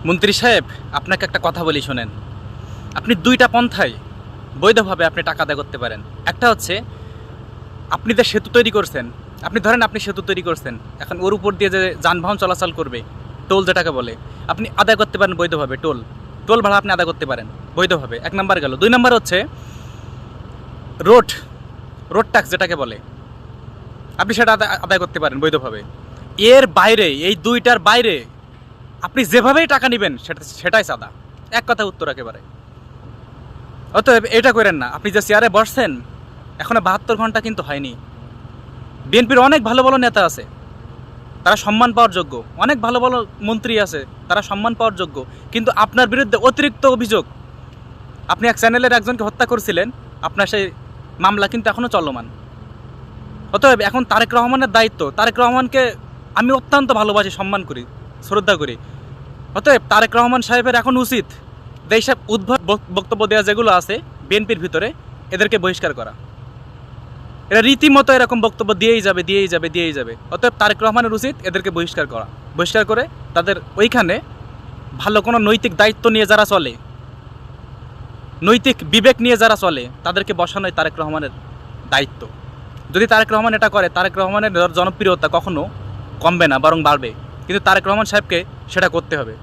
মন্ত্রী সাহেব, আপনাকে একটা কথা বলি শোনেন। আপনি দুইটা পন্থায় বৈধভাবে আপনি টাকা আদায় করতে পারেন। একটা হচ্ছে আপনি যে সেতু তৈরি করছেন, আপনি ধরেন আপনি সেতু তৈরি করছেন, এখন ওর উপর দিয়ে যে যানবাহন চলাচল করবে, টোল যেটাকে বলে, আপনি আদায় করতে পারেন বৈধভাবে। টোল টোল ভাড়া আপনি আদায় করতে পারেন বৈধভাবে, এক নাম্বার গেল। দুই নাম্বার হচ্ছে রোড রোড ট্যাক্স যেটাকে বলে, আপনি সেটা আদায় করতে পারেন বৈধভাবে। এর বাইরে, এই দুইটার বাইরে আপনি যেভাবেই টাকা নেবেন সেটাই সাদা, এক কথা উত্তর একেবারে। অতএব এটা করেন না। আপনি যে চেয়ারে বসছেন, এখনো 72 ঘন্টা কিন্তু হয়নি। বিএনপির অনেক ভালো ভালো নেতা আছে, তারা সম্মান পাওয়ার যোগ্য। অনেক ভালো ভালো মন্ত্রী আছে, তারা সম্মান পাওয়ার যোগ্য। কিন্তু আপনার বিরুদ্ধে অতিরিক্ত অভিযোগ, আপনি এক চ্যানেলের একজনকে হত্যা করেছিলেন, আপনার সেই মামলা কিন্তু এখনও চলমান। অতএব এখন তারেক রহমানের দায়িত্ব। তারেক রহমানকে আমি অত্যন্ত ভালোবাসি, সম্মান করি, শ্রদ্ধা করি। অতএব তারেক রহমান সাহেবের এখন উচিত যে এইসব উদ্ভট বক্তব্য দেওয়া যেগুলো আছে বিএনপির ভিতরে, এদেরকে বহিষ্কার করা। এরা রীতিমতো এরকম বক্তব্য দিয়েই যাবে, দিয়েই যাবে, দিয়েই যাবে। অতএব তারেক রহমানের উচিত এদেরকে বহিষ্কার করা। বহিষ্কার করে তাদের ওইখানে ভালো কোনো নৈতিক দায়িত্ব নিয়ে যারা চলে, নৈতিক বিবেক নিয়ে যারা চলে, তাদেরকে বসানোই তারেক রহমানের দায়িত্ব। যদি তারেক রহমান এটা করে, তারেক রহমানের জনপ্রিয়তা কখনো কমবে না, বরং বাড়বে। কিন্তু তারেক রহমান সাহেবকে সেটা করতে হবে।